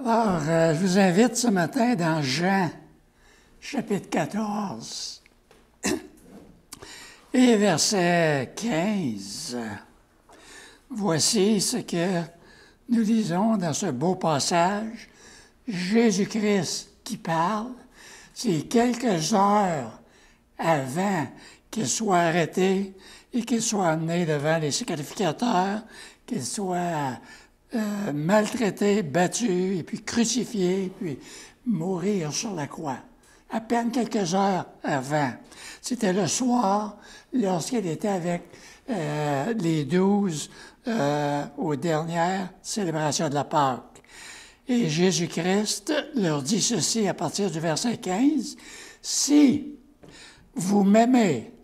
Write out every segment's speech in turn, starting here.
Alors, je vous invite ce matin dans Jean, chapitre 14, et verset 15. Voici ce que nous lisons dans ce beau passage. Jésus-Christ qui parle, c'est quelques heures avant qu'il soit arrêté et qu'il soit amené devant les sacrificateurs, qu'il soit maltraité, battu, et puis crucifié, puis mourir sur la croix. À peine quelques heures avant. C'était le soir, lorsqu'il était avec les 12 aux dernières célébrations de la Pâque. Et Jésus-Christ leur dit ceci à partir du verset 15. « Si vous m'aimez,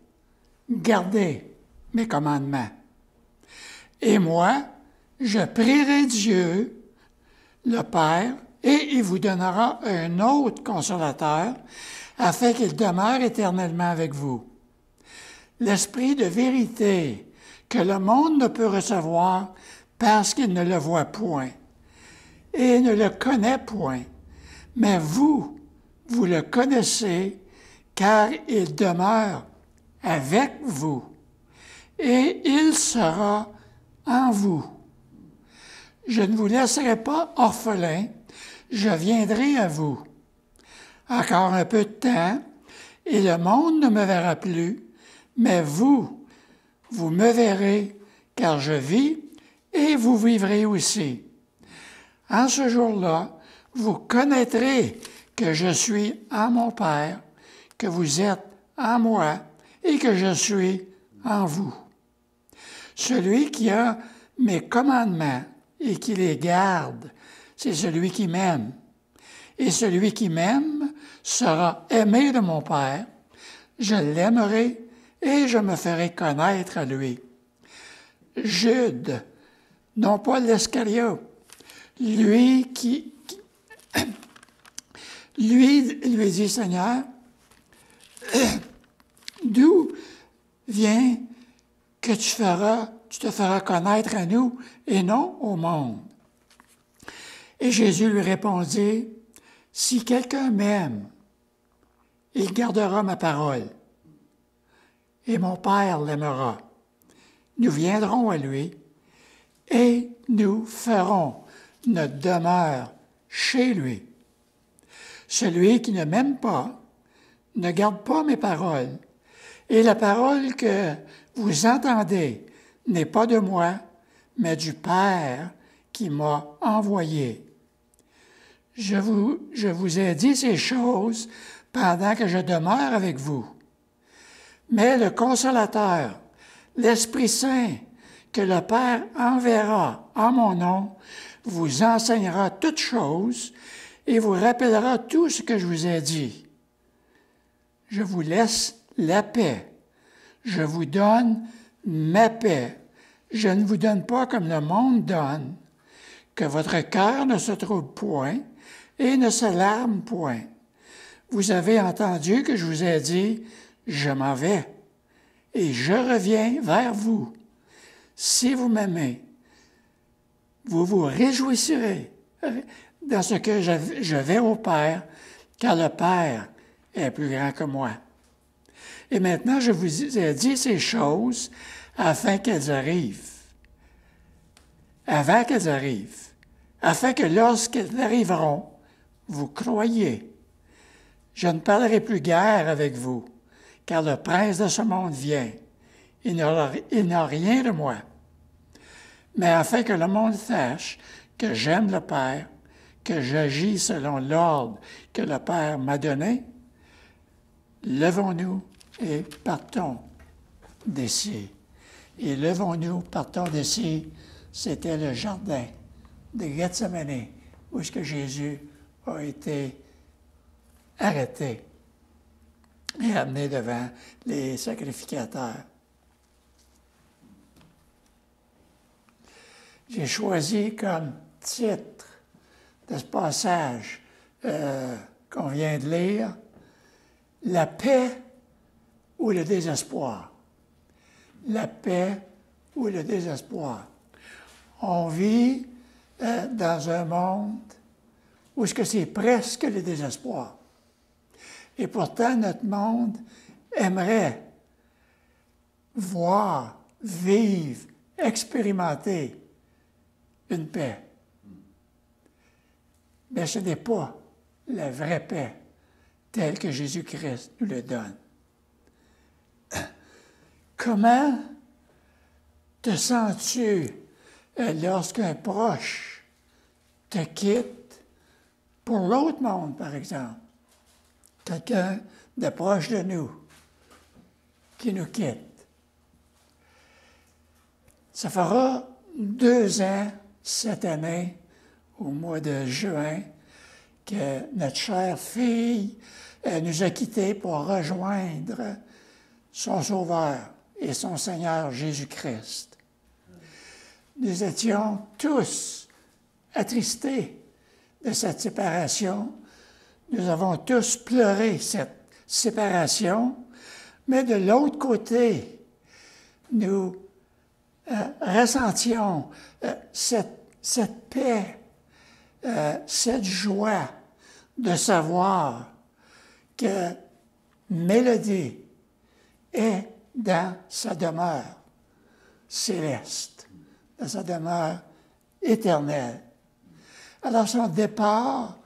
gardez mes commandements. Et moi, je prierai Dieu, le Père, et il vous donnera un autre consolateur, afin qu'il demeure éternellement avec vous. L'Esprit de vérité que le monde ne peut recevoir parce qu'il ne le voit point et ne le connaît point. Mais vous le connaissez, car il demeure avec vous, et il sera en vous. Je ne vous laisserai pas orphelins, je viendrai à vous. Encore un peu de temps, et le monde ne me verra plus, mais vous me verrez, car je vis, et vous vivrez aussi. En ce jour-là, vous connaîtrez que je suis en mon Père, que vous êtes en moi, et que je suis en vous. Celui qui a mes commandements et qui les garde, c'est celui qui m'aime. Et celui qui m'aime sera aimé de mon Père. Je l'aimerai et je me ferai connaître à lui. » Jude, non pas l'Iscariote, lui dit, « Seigneur, d'où vient que tu te feras connaître à nous et non au monde? » Et Jésus lui répondit, « Si quelqu'un m'aime, il gardera ma parole, et mon Père l'aimera. Nous viendrons à lui, et nous ferons notre demeure chez lui. Celui qui ne m'aime pas ne garde pas mes paroles, et la parole que vous entendez n'est pas de moi, mais du Père qui m'a envoyé. Je vous ai dit ces choses pendant que je demeure avec vous. Mais le Consolateur, l'Esprit Saint, que le Père enverra en mon nom, vous enseignera toutes choses et vous rappellera tout ce que je vous ai dit. Je vous laisse la paix. Je vous donne ma paix. Je ne vous donne pas comme le monde donne. Que votre cœur ne se trouble point et ne s'alarme point. Vous avez entendu que je vous ai dit, je m'en vais, et je reviens vers vous. Si vous m'aimez, vous vous réjouirez dans ce que je vais au Père, car le Père est plus grand que moi. Et maintenant, je vous ai dit ces choses afin qu'elles arrivent. Avant qu'elles arrivent, afin que lorsqu'elles arriveront, vous croyez. Je ne parlerai plus guère avec vous, car le prince de ce monde vient. Il n'a rien de moi. Mais afin que le monde sache que j'aime le Père, que j'agis selon l'ordre que le Père m'a donné, levons-nous et partons d'ici. Et levons-nous, partons d'ici. C'était le jardin de Gethsémani, où est-ce que Jésus a été arrêté et amené devant les sacrificateurs. J'ai choisi comme titre de ce passage qu'on vient de lire, « La paix ou le désespoir ». La paix ou le désespoir. On vit dans un monde où est-ce que c'est presque le désespoir. Et pourtant, notre monde aimerait voir, vivre, expérimenter une paix. Mais ce n'est pas la vraie paix telle que Jésus-Christ nous le donne. Comment te sens-tu lorsqu'un proche te quitte pour l'autre monde, par exemple? Quelqu'un de proche de nous qui nous quitte. Ça fera 2 ans cette année, au mois de juin, que notre chère fille nous a quittés pour rejoindre son Sauveur et son Seigneur Jésus-Christ. Nous étions tous attristés de cette séparation. Nous avons tous pleuré cette séparation, mais de l'autre côté, nous ressentions cette paix, cette joie de savoir que Mélodie est dans sa demeure céleste, dans sa demeure éternelle. Alors son départ,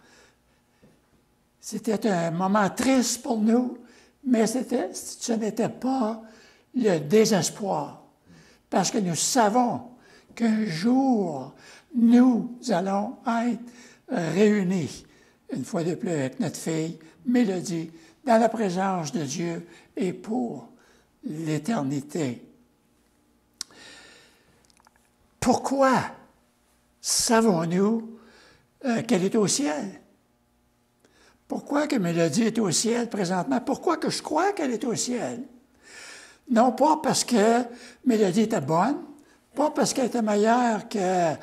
c'était un moment triste pour nous, mais ce n'était pas le désespoir, parce que nous savons qu'un jour, nous allons être réunis, une fois de plus avec notre fille, Mélodie, dans la présence de Dieu et pour l'éternité. Pourquoi savons-nous qu'elle est au ciel? Pourquoi que Mélodie est au ciel présentement? Pourquoi que je crois qu'elle est au ciel? Non pas parce que Mélodie était bonne, pas parce qu'elle était meilleure que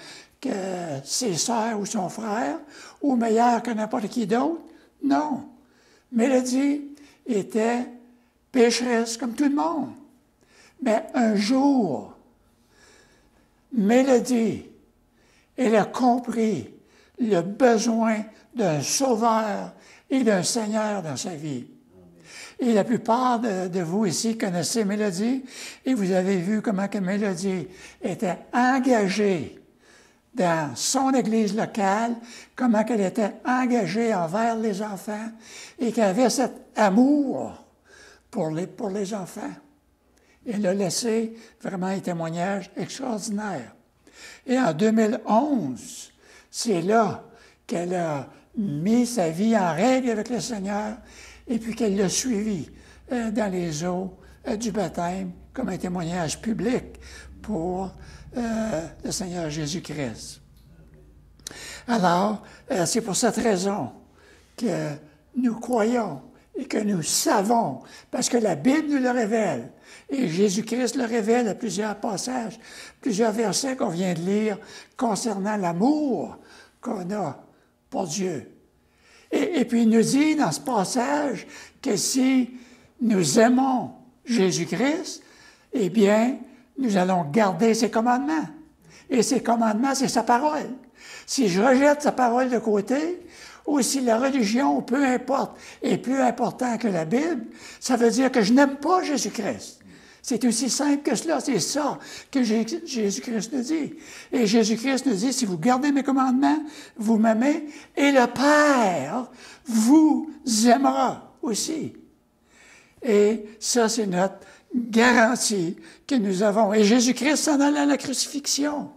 ses sœurs ou son frère, ou meilleure que n'importe qui d'autre. Non. Mélodie était pécheresse comme tout le monde. Mais un jour, Mélodie, elle a compris le besoin d'un sauveur et d'un Seigneur dans sa vie. Et la plupart de vous ici connaissez Mélodie, et vous avez vu comment que Mélodie était engagée dans son église locale, comment qu'elle était engagée envers les enfants, et qu'elle avait cet amour pour les enfants. Elle a laissé vraiment un témoignage extraordinaire. Et en 2011, c'est là qu'elle a mis sa vie en règle avec le Seigneur et puis qu'elle l'a suivi dans les eaux du baptême comme un témoignage public pour le Seigneur Jésus-Christ. Alors, c'est pour cette raison que nous croyons et que nous savons, parce que la Bible nous le révèle, et Jésus-Christ le révèle à plusieurs passages, plusieurs versets qu'on vient de lire concernant l'amour qu'on a pour Dieu. Et puis il nous dit dans ce passage que si nous aimons Jésus-Christ, eh bien, nous allons garder ses commandements. Et ses commandements, c'est sa parole. Si je rejette sa parole de côté, ou si la religion, peu importe, est plus important que la Bible, ça veut dire que je n'aime pas Jésus-Christ. C'est aussi simple que cela. C'est ça que Jésus-Christ nous dit. Et Jésus-Christ nous dit, si vous gardez mes commandements, vous m'aimez, et le Père vous aimera aussi. Et ça, c'est notre garantie que nous avons. Et Jésus-Christ s'en allait à la crucifixion.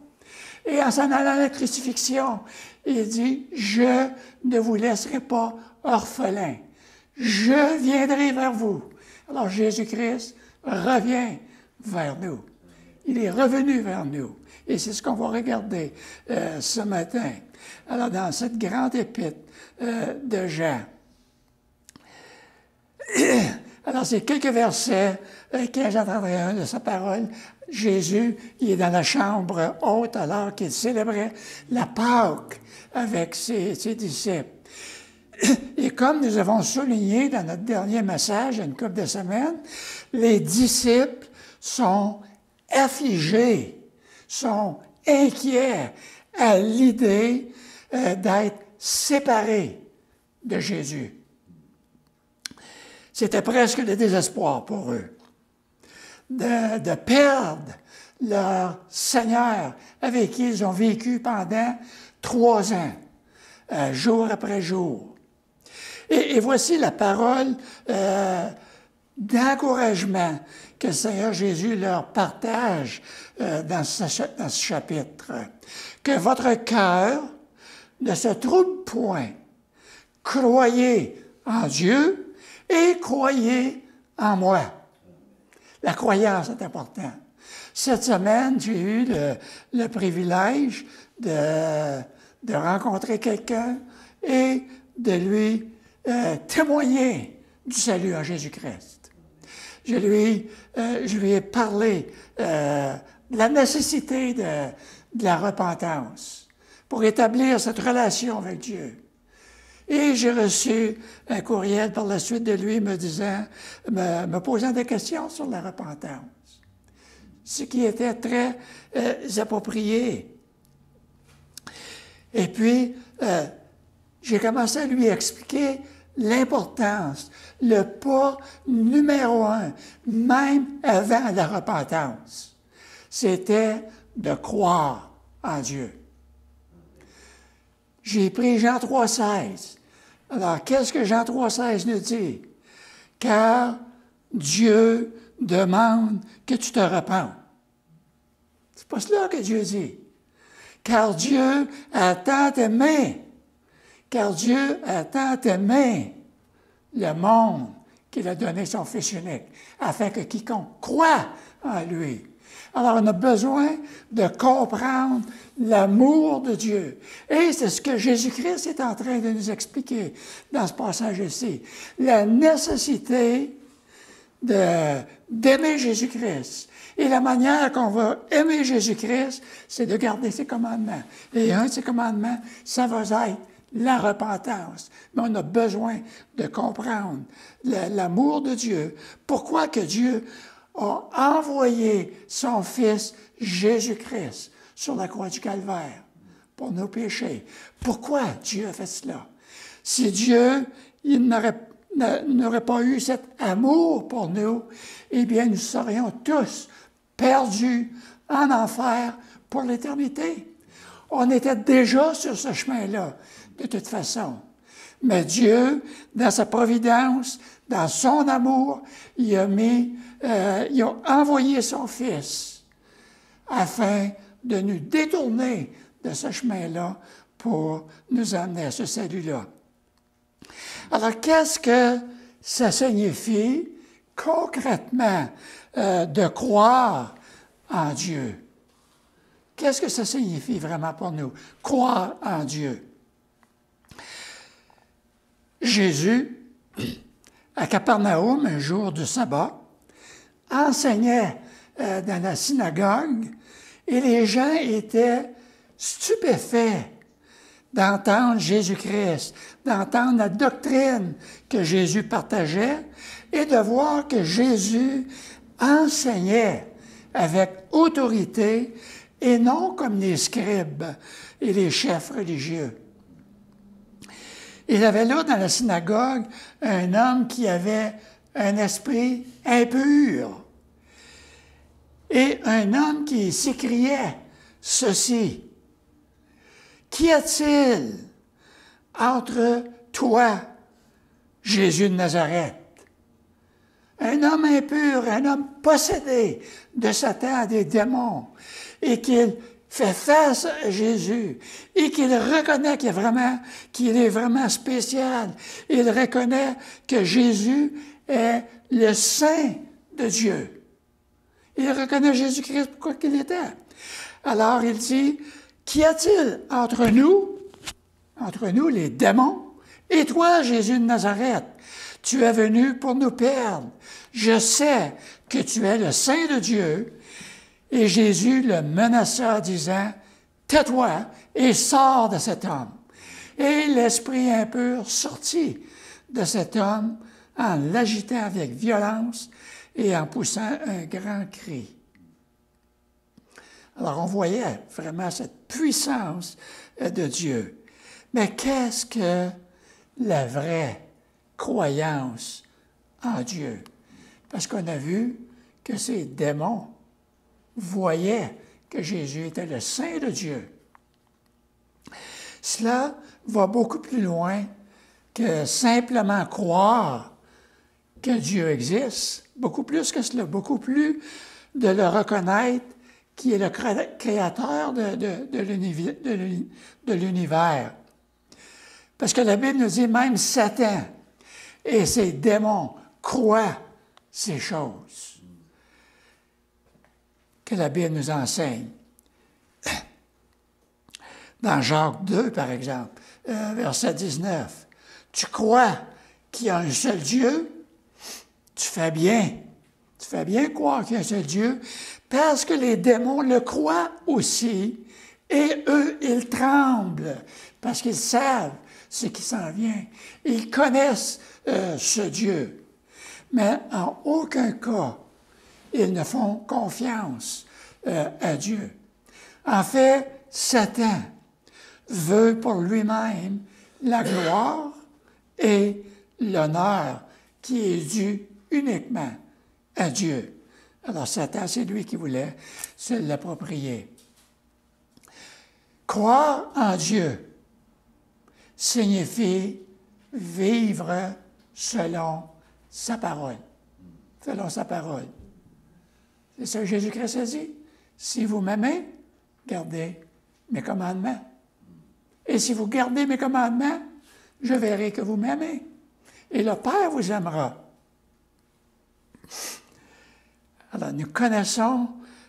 Et en s'en allant à la crucifixion, il dit, je ne vous laisserai pas orphelins. Je viendrai vers vous. Alors Jésus-Christ revient vers nous. Il est revenu vers nous. Et c'est ce qu'on va regarder ce matin. Alors, dans cette grande épître de Jean. Alors, c'est quelques versets, 15 à 31 de sa parole. Jésus, il est dans la chambre haute alors qu'il célébrait la Pâque avec ses disciples. Et comme nous avons souligné dans notre dernier message, il y a une couple de semaines, les disciples sont affligés, sont inquiets à l'idée d'être séparés de Jésus. C'était presque le désespoir pour eux de perdre leur Seigneur avec qui ils ont vécu pendant 3 ans, jour après jour. Et voici la parole d'encouragement que le Seigneur Jésus leur partage dans ce chapitre. Que votre cœur ne se trouble point. Croyez en Dieu et croyez en moi. La croyance est importante. Cette semaine, j'ai eu le privilège de rencontrer quelqu'un et de lui témoigner du salut en Jésus-Christ. Je lui ai parlé de la nécessité de la repentance pour établir cette relation avec Dieu. Et j'ai reçu un courriel par la suite de lui me posant des questions sur la repentance, ce qui était très approprié. Et puis, j'ai commencé à lui expliquer l'importance, le pas numéro 1, même avant la repentance, c'était de croire en Dieu. J'ai pris Jean 3,16. Alors, qu'est-ce que Jean 3,16 nous dit? Car Dieu demande que tu te repentes. C'est pas cela que Dieu dit. Car Dieu a tant aimé, le monde qu'il a donné son Fils unique, afin que quiconque croit en lui. Alors, on a besoin de comprendre l'amour de Dieu. Et c'est ce que Jésus-Christ est en train de nous expliquer dans ce passage ici. La nécessité d'aimer Jésus-Christ. Et la manière qu'on va aimer Jésus-Christ, c'est de garder ses commandements. Et un de ses commandements, ça va être la repentance. Mais on a besoin de comprendre l'amour de Dieu. Pourquoi que Dieu a envoyé son Fils Jésus-Christ sur la croix du Calvaire pour nos péchés. Pourquoi Dieu a fait cela? Si Dieu n'aurait pas eu cet amour pour nous, eh bien, nous serions tous perdus en enfer pour l'éternité. On était déjà sur ce chemin-là, de toute façon. Mais Dieu, dans sa providence, dans son amour, il a envoyé son Fils afin de nous détourner de ce chemin-là pour nous amener à ce salut-là. Alors, qu'est-ce que ça signifie concrètement de croire en Dieu? Qu'est-ce que ça signifie vraiment pour nous, croire en Dieu? Jésus, à Capernaum, un jour de sabbat, enseignait dans la synagogue et les gens étaient stupéfaits d'entendre Jésus-Christ, d'entendre la doctrine que Jésus partageait et de voir que Jésus enseignait avec autorité et non comme les scribes et les chefs religieux. Il y avait là dans la synagogue un homme qui avait un esprit impur et un homme qui s'écriait ceci: Qu'y a-t-il entre toi, Jésus de Nazareth? Un homme impur, un homme possédé de Satan, des démons, et qu'il fait face à Jésus, et qu'il reconnaît qu'il est vraiment spécial. Il reconnaît que Jésus est le Saint de Dieu. Il reconnaît Jésus-Christ pour quoi qu'il était. Alors il dit, qu'y a-t-il entre nous les démons, et toi, Jésus de Nazareth? Tu es venu pour nous perdre. Je sais que tu es le Saint de Dieu. Et Jésus le menaça, disant, tais-toi et sors de cet homme. Et l'esprit impur sortit de cet homme en l'agitant avec violence et en poussant un grand cri. Alors on voyait vraiment cette puissance de Dieu. Mais qu'est-ce que la vraie croyance en Dieu? Parce qu'on a vu que ces démons voyaient que Jésus était le Saint de Dieu. Cela va beaucoup plus loin que simplement croire que Dieu existe, beaucoup plus que cela, beaucoup plus de le reconnaître qui est le créateur de l'univers. Parce que la Bible nous dit même Satan et ses démons croient ces choses que la Bible nous enseigne. Dans Jacques 2, par exemple, verset 19, « Tu crois qu'il y a un seul Dieu? Tu fais bien. Tu fais bien croire qu'il y a un seul Dieu, parce que les démons le croient aussi, et eux, ils tremblent, parce qu'ils savent ce qui s'en vient. Ils connaissent ce Dieu. Mais en aucun cas, ils ne font confiance à Dieu. En fait, Satan veut pour lui-même la gloire et l'honneur qui est dû uniquement à Dieu. Alors Satan, c'est lui qui voulait se l'approprier. Croire en Dieu signifie vivre selon sa parole. Selon sa parole. C'est ça que Jésus-Christ a dit. Si vous m'aimez, gardez mes commandements. Et si vous gardez mes commandements, je verrai que vous m'aimez. Et le Père vous aimera. Alors, nous connaissons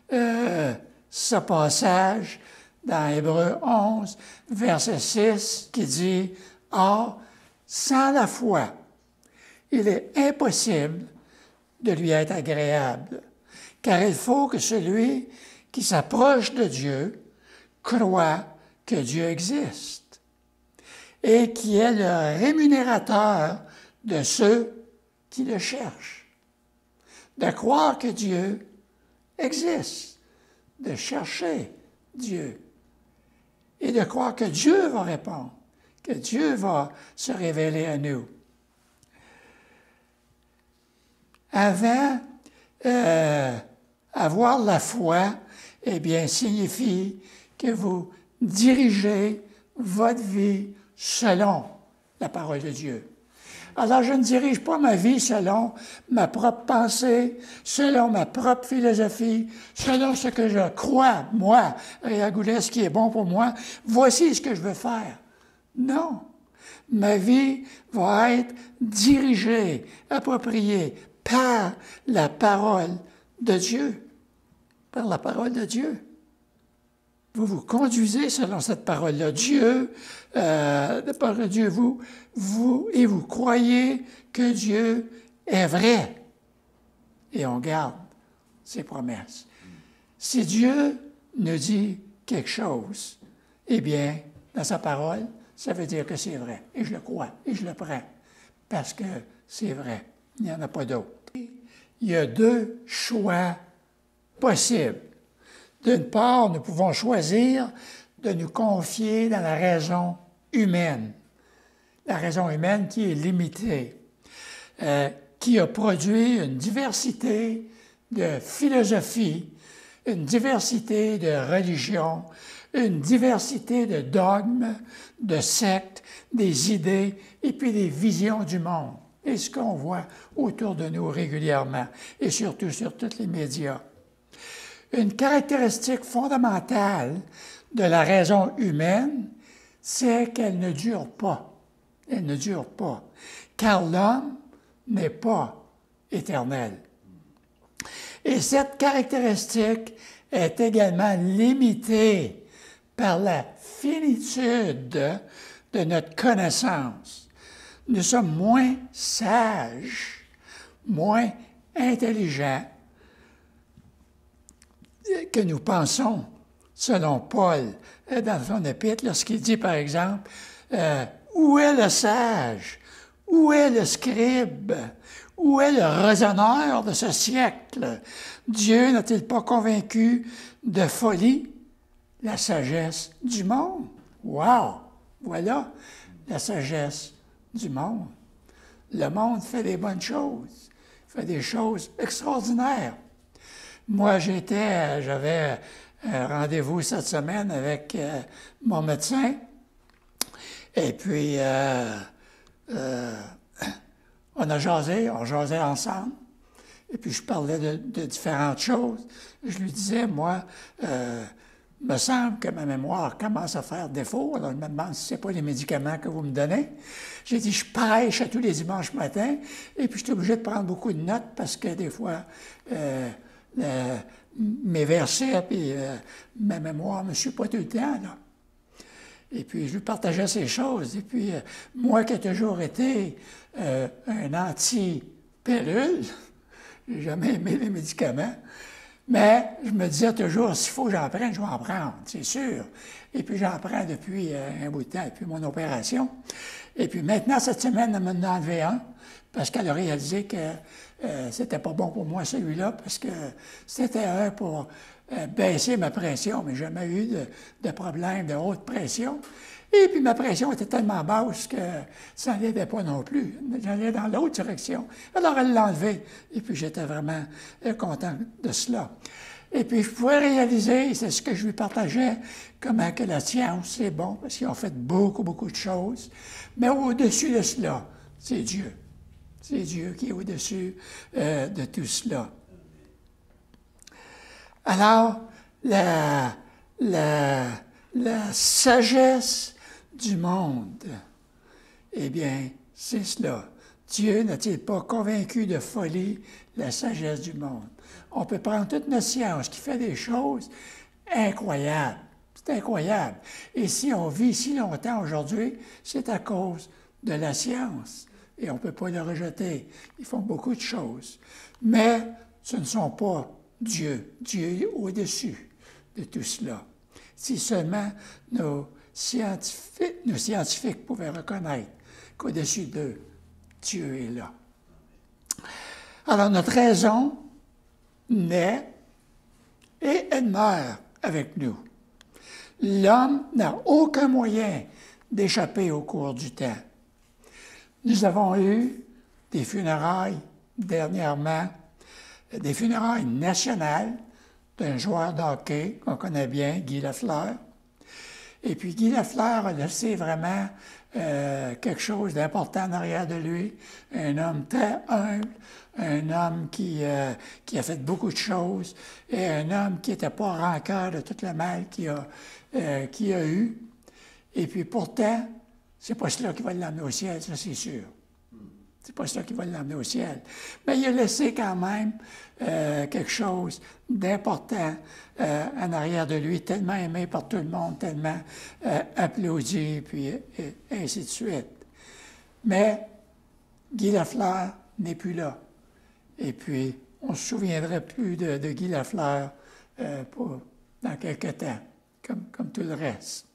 ce passage dans Hébreux 11, verset 6, qui dit « Or, sans la foi, il est impossible de lui être agréable, car il faut que celui qui s'approche de Dieu croit que Dieu existe et qui est le rémunérateur de ceux qui le cherchent. » De croire que Dieu existe, de chercher Dieu et de croire que Dieu va répondre, que Dieu va se révéler à nous. Avant, avoir la foi, eh bien, signifie que vous dirigez votre vie selon la parole de Dieu. Alors, je ne dirige pas ma vie selon ma propre pensée, selon ma propre philosophie, selon ce que je crois, moi, Réa Goulet, ce qui est bon pour moi. Voici ce que je veux faire. Non. Ma vie va être dirigée, appropriée par la parole de Dieu. Par la parole de Dieu. Vous vous conduisez selon cette parole-là. Dieu, la parole de Dieu, vous croyez que Dieu est vrai. Et on garde ses promesses. Si Dieu nous dit quelque chose, eh bien, dans sa parole, ça veut dire que c'est vrai. Et je le crois, et je le prends, parce que c'est vrai. Il n'y en a pas d'autre. Il y a deux choix possibles. D'une part, nous pouvons choisir de nous confier dans la raison humaine. La raison humaine qui est limitée, qui a produit une diversité de philosophies, une diversité de religions, une diversité de dogmes, de sectes, des idées et puis des visions du monde. Et ce qu'on voit autour de nous régulièrement, et surtout sur tous les médias. Une caractéristique fondamentale de la raison humaine, c'est qu'elle ne dure pas. Elle ne dure pas, car l'homme n'est pas éternel. Et cette caractéristique est également limitée par la finitude de notre connaissance. Nous sommes moins sages, moins intelligents que nous pensons, selon Paul, dans son épître, lorsqu'il dit, par exemple, où est le sage? Où est le scribe? Où est le raisonneur de ce siècle? Dieu n'a-t-il pas convaincu de folie la sagesse du monde? Wow! Voilà la sagesse du monde. Le monde fait des bonnes choses, fait des choses extraordinaires. Moi, j'avais un rendez-vous cette semaine avec mon médecin, et puis on jasait ensemble, et puis je parlais de différentes choses. Je lui disais, moi, me semble que ma mémoire commence à faire défaut. Alors, je me demande si ce n'est pas les médicaments que vous me donnez. J'ai dit, je prêche à tous les dimanches matins, et puis je suis obligé de prendre beaucoup de notes parce que des fois, mes versets et ma mémoire ne me suit pas tout le temps, là. Et puis, je lui partageais ces choses. Et puis, moi qui ai toujours été un anti-pilule, j'ai jamais aimé les médicaments, mais je me disais toujours, s'il faut que j'en prenne, je vais en prendre, c'est sûr. Et puis, j'en prends depuis un bout de temps, depuis mon opération. Et puis, maintenant, cette semaine, elle m'en a enlevé un, parce qu'elle a réalisé que c'était pas bon pour moi, celui-là, parce que c'était un pour baisser ma pression, mais j'ai jamais eu de problème de haute pression. Et puis ma pression était tellement basse que ça n'aidait pas non plus. J'allais dans l'autre direction. Alors elle l'a enlevé. Et puis j'étais vraiment content de cela. Et puis je pouvais réaliser, c'est ce que je lui partageais, comment que la science, c'est bon, parce qu'ils ont fait beaucoup, beaucoup de choses. Mais au-dessus de cela, c'est Dieu. C'est Dieu qui est au-dessus de tout cela. Alors, la sagesse du monde, eh bien, c'est cela. Dieu n'a-t-il pas convaincu de folie la sagesse du monde? On peut prendre toute notre science qui fait des choses incroyables. C'est incroyable. Et si on vit si longtemps aujourd'hui, c'est à cause de la science. Et on ne peut pas le rejeter. Ils font beaucoup de choses. Mais ce ne sont pas Dieu. Dieu est au-dessus de tout cela. Si seulement nos scientifiques pouvaient reconnaître qu'au-dessus d'eux, Dieu est là. Alors notre raison naît et elle meurt avec nous. L'homme n'a aucun moyen d'échapper au cours du temps. Nous avons eu des funérailles dernièrement, des funérailles nationales d'un joueur de hockey qu'on connaît bien, Guy Lafleur. Et puis Guy Lafleur a laissé vraiment quelque chose d'important en arrière de lui, un homme très humble, un homme qui a fait beaucoup de choses, et un homme qui n'était pas rancœur de tout le mal qu'il a eu. Et puis pourtant, c'est pas cela qui va l'amener au ciel, ça c'est sûr. C'est pas ça qui va l'amener au ciel. Mais il a laissé quand même quelque chose d'important en arrière de lui, tellement aimé par tout le monde, tellement applaudi, puis et ainsi de suite. Mais Guy Lafleur n'est plus là. Et puis, on ne se souviendrait plus de Guy Lafleur dans quelque temps, comme tout le reste.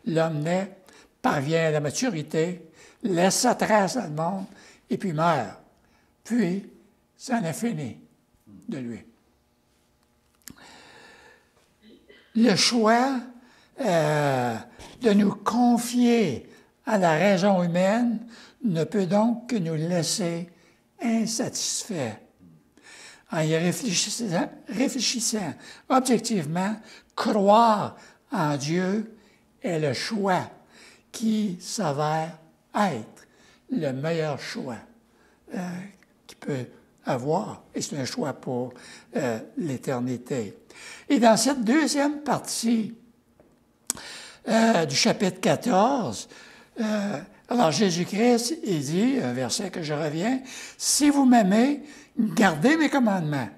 L'homme naît, parvient à la maturité, laisse sa trace dans le monde, et puis meurt. Puis, ça en est fini de lui. Le choix de nous confier à la raison humaine ne peut donc que nous laisser insatisfaits. En y réfléchissant objectivement, croire en Dieu est le choix qui s'avère être le meilleur choix qu'il peut avoir. Et c'est un choix pour l'éternité. Et dans cette deuxième partie du chapitre 14, alors Jésus-Christ, il dit, un verset que je reviens, « Si vous m'aimez, gardez mes commandements,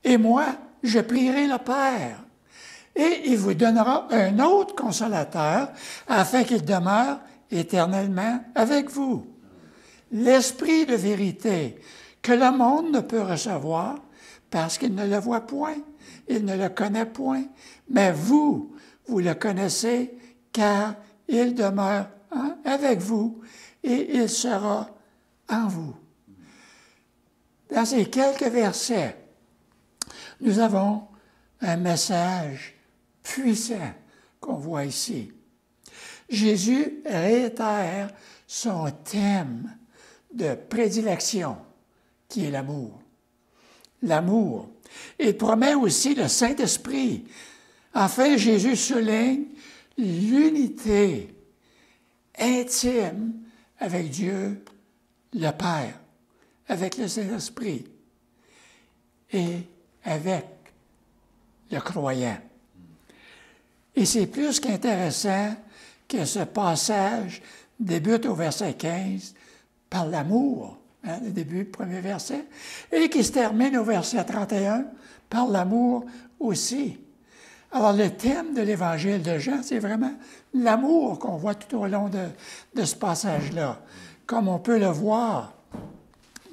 et moi, je prierai le Père, et il vous donnera un autre consolateur, afin qu'il demeure éternellement avec vous. L'Esprit de vérité que le monde ne peut recevoir parce qu'il ne le voit point, il ne le connaît point, mais vous le connaissez car il demeure avec vous et il sera en vous. » Dans ces quelques versets, nous avons un message puissant qu'on voit ici. Jésus réitère son thème de prédilection, qui est l'amour. L'amour. Il promet aussi le Saint-Esprit. Enfin, Jésus souligne l'unité intime avec Dieu, le Père, avec le Saint-Esprit et avec le croyant. Et c'est plus qu'intéressant que ce passage débute au verset 15 par l'amour, le début du premier verset, et qui se termine au verset 31 par l'amour aussi. Alors, le thème de l'Évangile de Jean, c'est vraiment l'amour qu'on voit tout au long de ce passage-là, comme on peut le voir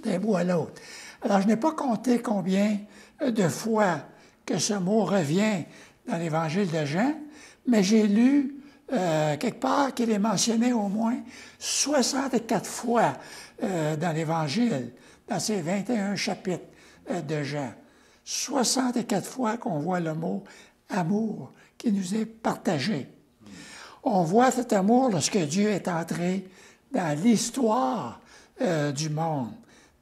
d'un bout à l'autre. Alors, je n'ai pas compté combien de fois que ce mot revient dans l'Évangile de Jean, mais j'ai lu quelque part qu'il est mentionné au moins 64 fois dans l'Évangile, dans ces 21 chapitres de Jean. 64 fois qu'on voit le mot amour qui nous est partagé. On voit cet amour lorsque Dieu est entré dans l'histoire du monde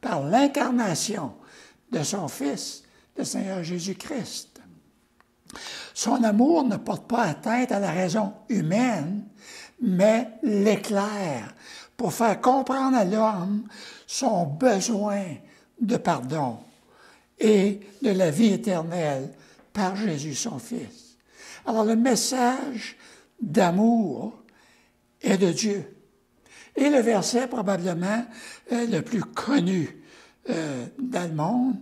par l'incarnation de son Fils, le Seigneur Jésus-Christ. Son amour ne porte pas atteinte à la raison humaine, mais l'éclaire pour faire comprendre à l'homme son besoin de pardon et de la vie éternelle par Jésus, son Fils. Alors, le message d'amour est de Dieu. Et le verset probablement le plus connu dans le monde,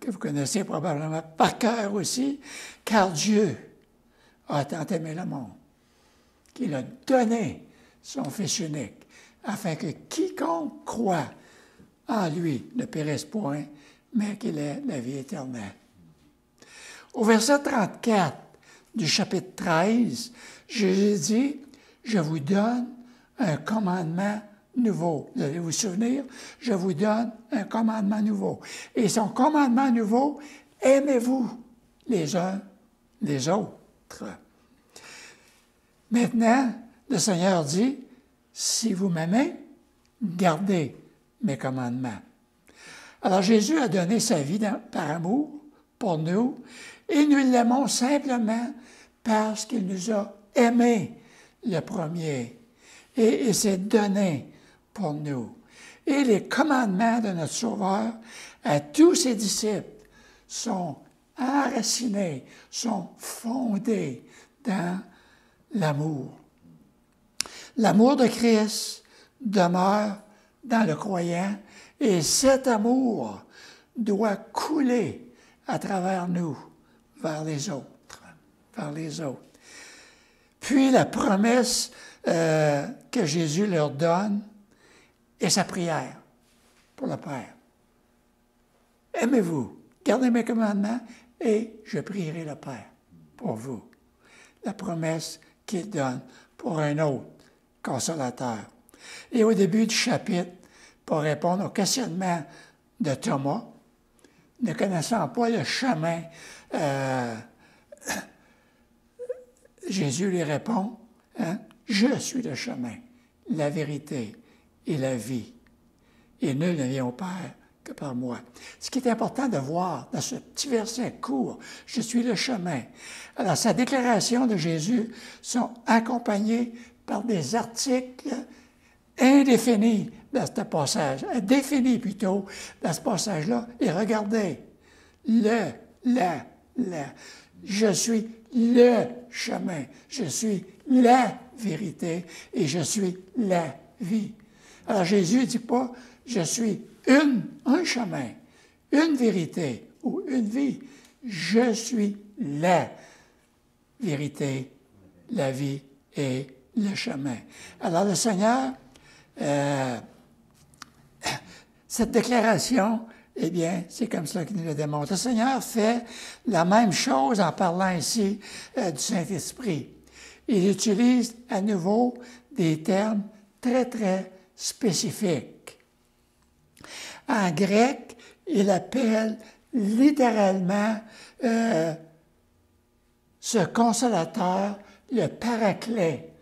que vous connaissez probablement par cœur aussi, car Dieu a tant aimé le monde qu'il a donné son Fils unique, afin que quiconque croit en lui ne périsse point, mais qu'il ait la vie éternelle. Au verset 34 du chapitre 13, Jésus dit, « Je vous donne un commandement nouveau. » Vous allez vous souvenir, « Je vous donne un commandement nouveau. » Et son commandement nouveau, « Aimez-vous les uns les autres. » Maintenant, le Seigneur dit, « Si vous m'aimez, gardez mes commandements. » Alors Jésus a donné sa vie par amour pour nous, et nous l'aimons simplement parce qu'il nous a aimés le premier et s'est donné pour nous. Et les commandements de notre Sauveur à tous ses disciples sont enracinés, sont fondés dans l'amour. L'amour de Christ demeure dans le croyant et cet amour doit couler à travers nous vers les autres, Puis la promesse que Jésus leur donne est sa prière pour le Père. Aimez-vous, gardez mes commandements et je prierai le Père pour vous. La promesse qu'il donne pour un autre consolateur. Et au début du chapitre, pour répondre au questionnement de Thomas, ne connaissant pas le chemin, Jésus lui répond, « Je suis le chemin, la vérité et la vie. Et nul ne vient au Père que par moi. » Ce qui est important de voir dans ce petit verset court, « Je suis le chemin ». Alors, sa déclaration de Jésus sont accompagnées par des articles indéfinis dans ce passage, définis plutôt dans ce passage-là. Et regardez, je suis le chemin, je suis la vérité et je suis la vie. Alors Jésus ne dit pas, je suis un chemin, une vérité ou une vie. Je suis la vérité, la vie et le chemin. Alors le Seigneur, cette déclaration, eh bien, c'est comme cela qu'il nous le démontre. Le Seigneur fait la même chose en parlant ici du Saint-Esprit. Il utilise à nouveau des termes très, très spécifiques. En grec, il appelle littéralement ce consolateur le paraclet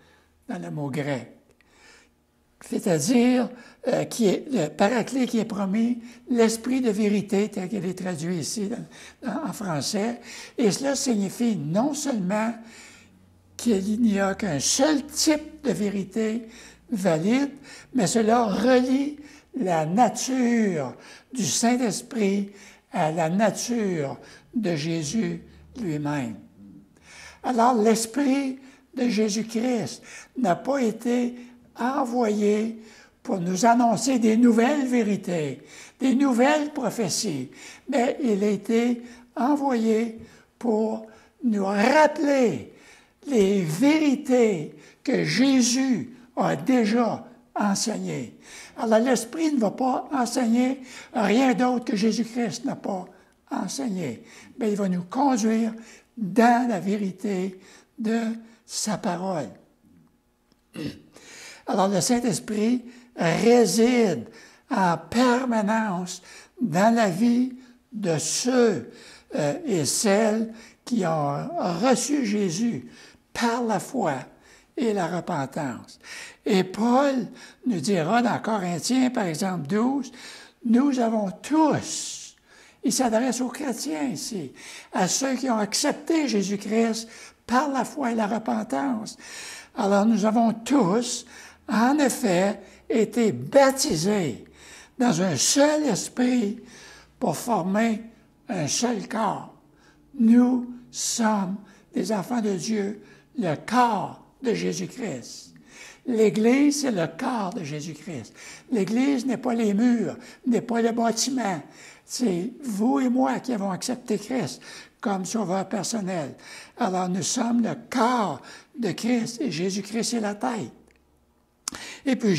dans le mot grec. C'est-à-dire le paraclet qui est promis, l'esprit de vérité, tel qu'il est traduit ici en français. Et cela signifie non seulement qu'il n'y a qu'un seul type de vérité valide, mais cela relie la nature du Saint-Esprit à la nature de Jésus lui-même. Alors, l'Esprit de Jésus-Christ n'a pas été envoyé pour nous annoncer des nouvelles vérités, des nouvelles prophéties, mais il a été envoyé pour nous rappeler les vérités que Jésus a déjà enseignées. Alors, l'Esprit ne va pas enseigner rien d'autre que Jésus-Christ n'a pas enseigné, mais il va nous conduire dans la vérité de sa parole. Alors, le Saint-Esprit réside en permanence dans la vie de ceux et celles qui ont reçu Jésus par la foi et la repentance. Et Paul nous dira dans Corinthiens, par exemple 12, « Nous avons tous », il s'adresse aux chrétiens ici, à ceux qui ont accepté Jésus-Christ par la foi et la repentance. Alors nous avons tous, en effet, été baptisés dans un seul esprit pour former un seul corps. Nous sommes des enfants de Dieu, le corps de Jésus-Christ. L'Église, c'est le corps de Jésus-Christ. L'Église n'est pas les murs, n'est pas le bâtiment. C'est vous et moi qui avons accepté Christ comme sauveur personnel. Alors nous sommes le corps de Christ et Jésus-Christ est la tête. Et puis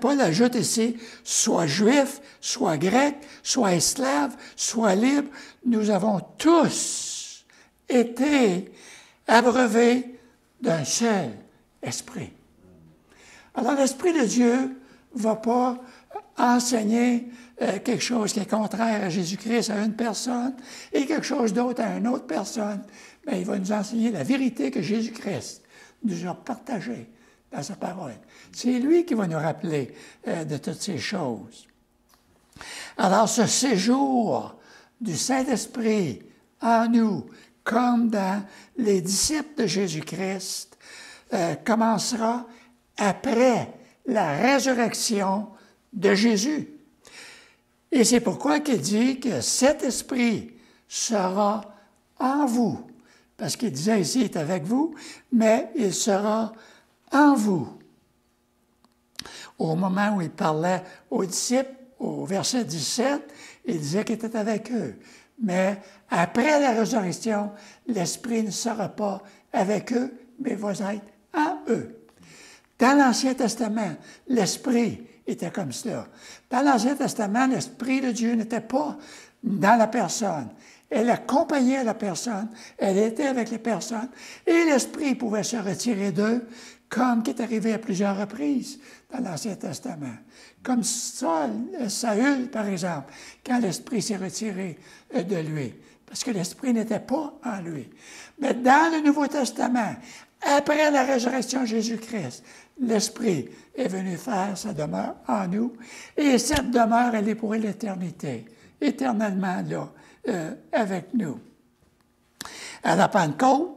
Paul ajoute ici, soit juif, soit grec, soit esclave, soit libre, nous avons tous été abreuvés d'un seul esprit. Alors l'Esprit de Dieu ne va pas enseigner quelque chose qui est contraire à Jésus-Christ à une personne et quelque chose d'autre à une autre personne, mais il va nous enseigner la vérité que Jésus-Christ nous a partagée dans sa parole. C'est lui qui va nous rappeler de toutes ces choses. Alors, ce séjour du Saint-Esprit en nous, comme dans les disciples de Jésus-Christ, commencera après la résurrection de Jésus. Et c'est pourquoi il dit que cet esprit sera en vous. Parce qu'il disait ici, il est avec vous, mais il sera en vous. Au moment où il parlait aux disciples, au verset 17, il disait qu'il était avec eux. Mais après la résurrection, l'Esprit ne sera pas avec eux, mais va être en eux. Dans l'Ancien Testament, l'Esprit était comme cela. Dans l'Ancien Testament, l'Esprit de Dieu n'était pas dans la personne. Elle accompagnait la personne, elle était avec les personnes, et l'Esprit pouvait se retirer d'eux, comme qui est arrivé à plusieurs reprises dans l'Ancien Testament. Comme Saül, par exemple, quand l'Esprit s'est retiré de lui, parce que l'Esprit n'était pas en lui. Mais dans le Nouveau Testament, après la résurrection de Jésus-Christ, l'Esprit est venu faire sa demeure en nous, et cette demeure, elle est pour l'éternité, éternellement là, avec nous. À la Pentecôte,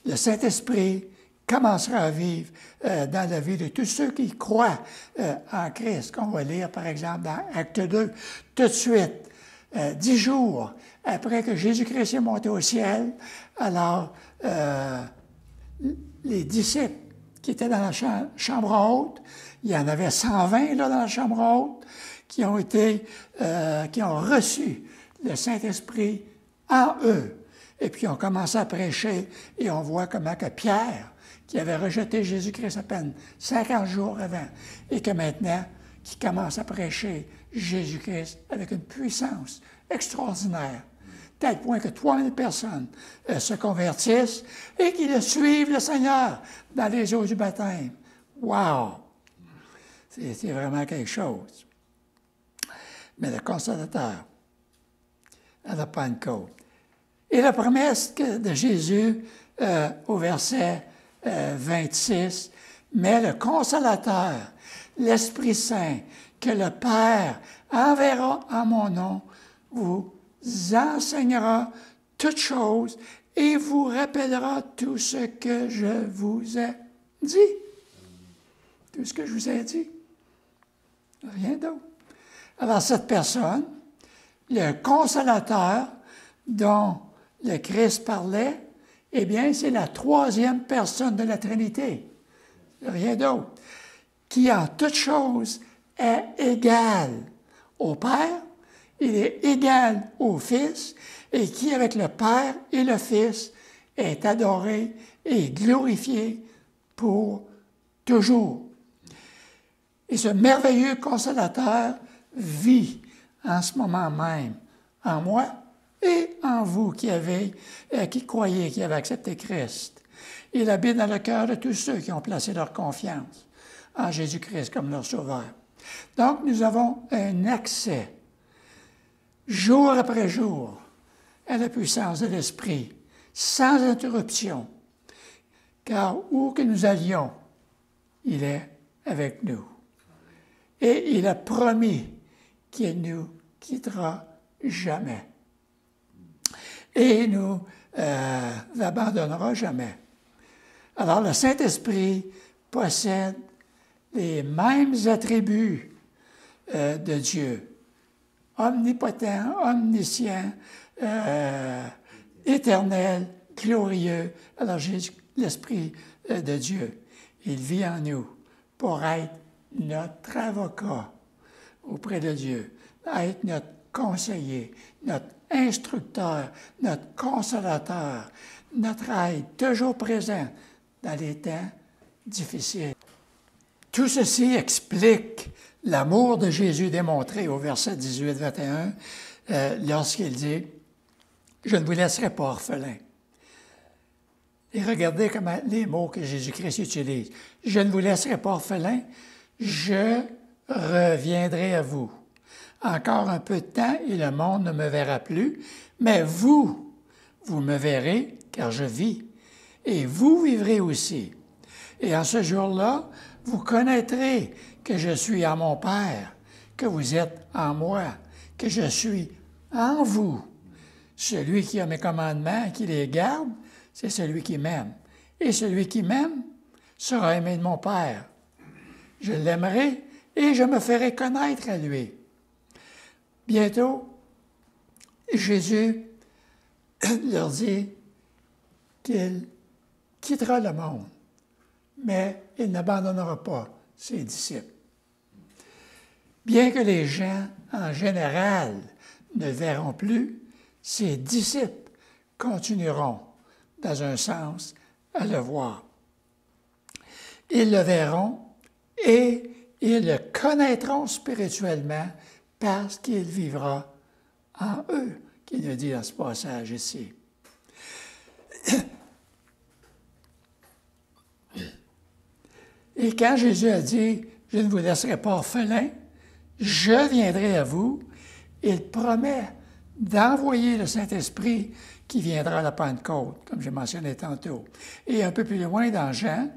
le Saint-Esprit commencera à vivre dans la vie de tous ceux qui croient en Christ, qu'on va lire par exemple dans Acte 2, tout de suite, 10 jours après que Jésus-Christ est monté au ciel, alors les disciples qui étaient dans la chambre haute, il y en avait 120 là dans la chambre haute, qui ont reçu le Saint-Esprit en eux. Et puis, on commence à prêcher et on voit comment que Pierre, qui avait rejeté Jésus-Christ à peine 50 jours avant, et que maintenant, qui commence à prêcher Jésus-Christ avec une puissance extraordinaire, tel point que 3000 personnes se convertissent et qui le suivent le Seigneur dans les eaux du baptême. Wow! C'est vraiment quelque chose. Mais le Consolateur, à la Pentecôte. Et la promesse de Jésus au verset 26, Mais le Consolateur, l'Esprit Saint, que le Père enverra en mon nom, vous enseignera toutes choses et vous rappellera tout ce que je vous ai dit. Tout ce que je vous ai dit. Rien d'autre. Alors, cette personne, le Consolateur dont le Christ parlait, eh bien, c'est la troisième personne de la Trinité. Rien d'autre. Qui, en toute chose, est égal au Père, il est égal au Fils, et qui, avec le Père et le Fils, est adoré et glorifié pour toujours. Et ce merveilleux Consolateur vit en ce moment même en moi et en vous qui croyez, qui avez accepté Christ. Il habite dans le cœur de tous ceux qui ont placé leur confiance en Jésus-Christ comme leur Sauveur. Donc, nous avons un accès, jour après jour, à la puissance de l'Esprit, sans interruption, car où que nous allions, il est avec nous. Et il a promis qu'il ne nous quittera jamais. Et il ne nous abandonnera jamais. Alors, le Saint-Esprit possède les mêmes attributs de Dieu. Omnipotent, omniscient, éternel, glorieux. Alors, Jésus, l'Esprit de Dieu, il vit en nous pour être notre avocat auprès de Dieu, être notre conseiller, notre instructeur, notre consolateur, notre aide, toujours présent dans les temps difficiles. Tout ceci explique l'amour de Jésus démontré au verset 18-21 lorsqu'il dit « Je ne vous laisserai pas orphelin ». Et regardez comment les mots que Jésus-Christ utilise. « Je ne vous laisserai pas orphelin, je reviendrai à vous. Encore un peu de temps et le monde ne me verra plus, mais vous me verrez, car je vis, et vous vivrez aussi. Et en ce jour-là, vous connaîtrez que je suis en mon Père, que vous êtes en moi, que je suis en vous. Celui qui a mes commandements et qui les garde, c'est celui qui m'aime. Et celui qui m'aime sera aimé de mon Père. Je l'aimerai et je me ferai connaître à lui. » Bientôt, Jésus leur dit qu'il quittera le monde, mais il n'abandonnera pas ses disciples. Bien que les gens, en général, ne le verront plus, ses disciples continueront, dans un sens, à le voir. Ils le verront et ils le connaîtront spirituellement parce qu'il vivra en eux, qu'il nous dit dans ce passage ici. Et quand Jésus a dit « Je ne vous laisserai pas orphelin, je viendrai à vous », il promet d'envoyer le Saint-Esprit qui viendra à la Pentecôte, comme j'ai mentionné tantôt. Et un peu plus loin dans Jean,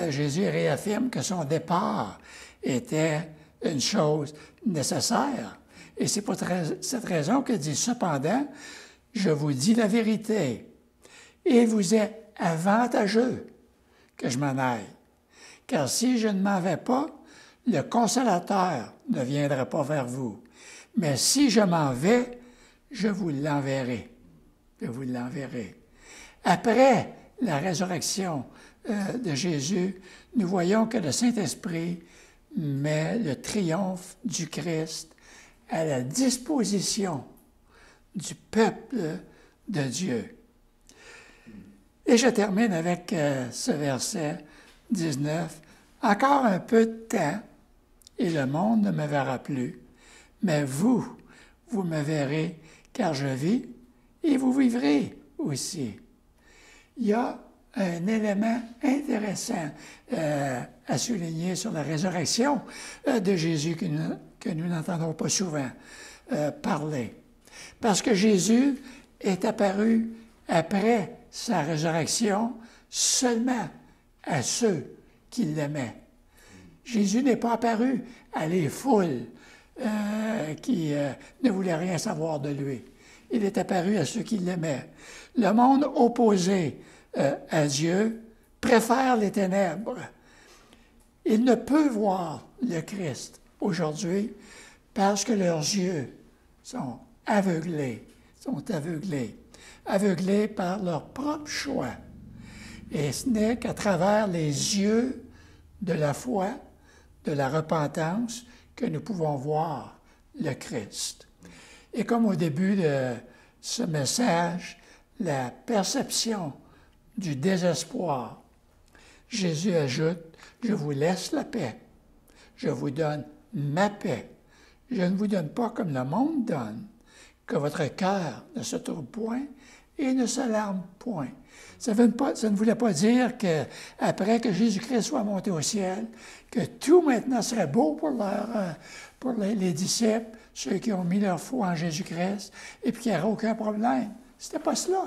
Jésus réaffirme que son départ était une chose nécessaire. Et c'est pour cette raison qu'il dit « Cependant, je vous dis la vérité, il vous est avantageux que je m'en aille. Car si je ne m'en vais pas, le Consolateur ne viendra pas vers vous. Mais si je m'en vais, je vous l'enverrai. » Je vous l'enverrai. Après la résurrection de Jésus, nous voyons que le Saint-Esprit met le triomphe du Christ à la disposition du peuple de Dieu. Et je termine avec ce verset 19. « Encore un peu de temps, et le monde ne me verra plus, mais vous me verrez, car je vis, et vous vivrez aussi. » Il y a un élément intéressant à souligner sur la résurrection de Jésus que nous n'entendons pas souvent parler. Parce que Jésus est apparu après sa résurrection seulement à ceux qui l'aimaient. Jésus n'est pas apparu à les foules qui ne voulaient rien savoir de lui. Il est apparu à ceux qui l'aimaient. Le monde opposé à Dieu préfère les ténèbres. Il ne peut voir le Christ aujourd'hui parce que leurs yeux sont aveuglés, aveuglés par leur propre choix. Et ce n'est qu'à travers les yeux de la foi, de la repentance, que nous pouvons voir le Christ. Et comme au début de ce message, la perception du désespoir, Jésus ajoute, « Je vous laisse la paix, je vous donne ma paix. Je ne vous donne pas comme le monde donne, que votre cœur ne se trouble point et ne s'alarme point. » Ça ne voulait pas dire qu'après que Jésus-Christ soit monté au ciel, que tout maintenant serait beau pour les disciples, ceux qui ont mis leur foi en Jésus-Christ, et puis qu'il n'y aurait aucun problème. C'était pas cela.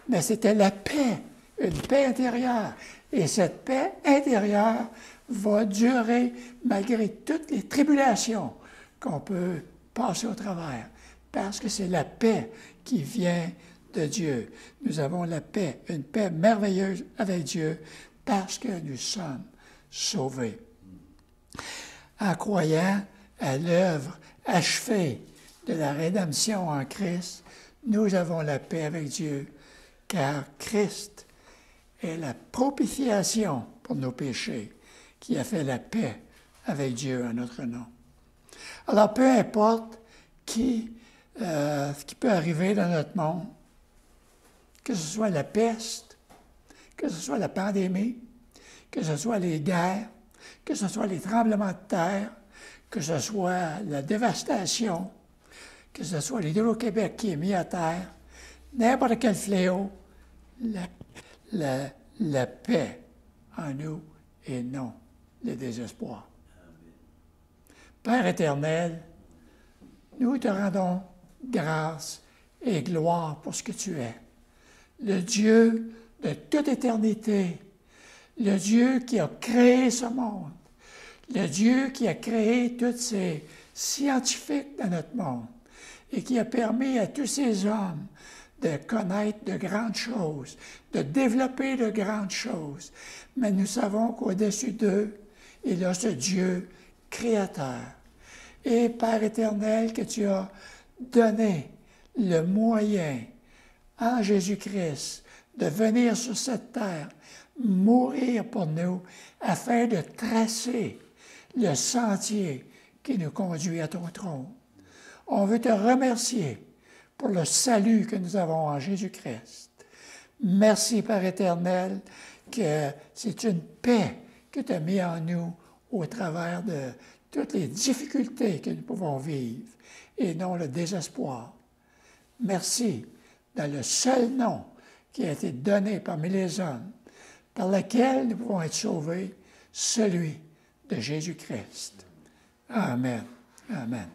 Mais c'était la paix, une paix intérieure. Et cette paix intérieure va durer malgré toutes les tribulations qu'on peut passer au travers, parce que c'est la paix qui vient de Dieu. Nous avons la paix, une paix merveilleuse avec Dieu, parce que nous sommes sauvés. En croyant à l'œuvre achevée de la rédemption en Christ, nous avons la paix avec Dieu, car Christ est la propitiation pour nos péchés, qui a fait la paix avec Dieu en notre nom. Alors, peu importe ce qui peut arriver dans notre monde, que ce soit la peste, que ce soit la pandémie, que ce soit les guerres, que ce soit les tremblements de terre, que ce soit la dévastation, que ce soit l'Hydro-Québec qui est mis à terre, n'importe quel fléau, la paix en nous et non le désespoir. Père éternel, nous te rendons grâce et gloire pour ce que tu es. Le Dieu de toute éternité, le Dieu qui a créé ce monde, le Dieu qui a créé tous ces scientifiques dans notre monde et qui a permis à tous ces hommes de connaître de grandes choses, de développer de grandes choses. Mais nous savons qu'au-dessus d'eux, il y a ce Dieu créateur. Et Père éternel, que tu as donné le moyen en Jésus-Christ de venir sur cette terre, mourir pour nous, afin de tracer le sentier qui nous conduit à ton trône. On veut te remercier pour le salut que nous avons en Jésus-Christ. Merci, Père éternel, que c'est une paix que tu as mis en nous au travers de toutes les difficultés que nous pouvons vivre et non le désespoir. Merci, dans le seul nom qui a été donné parmi les hommes, par lequel nous pouvons être sauvés, celui de Jésus-Christ. Amen. Amen.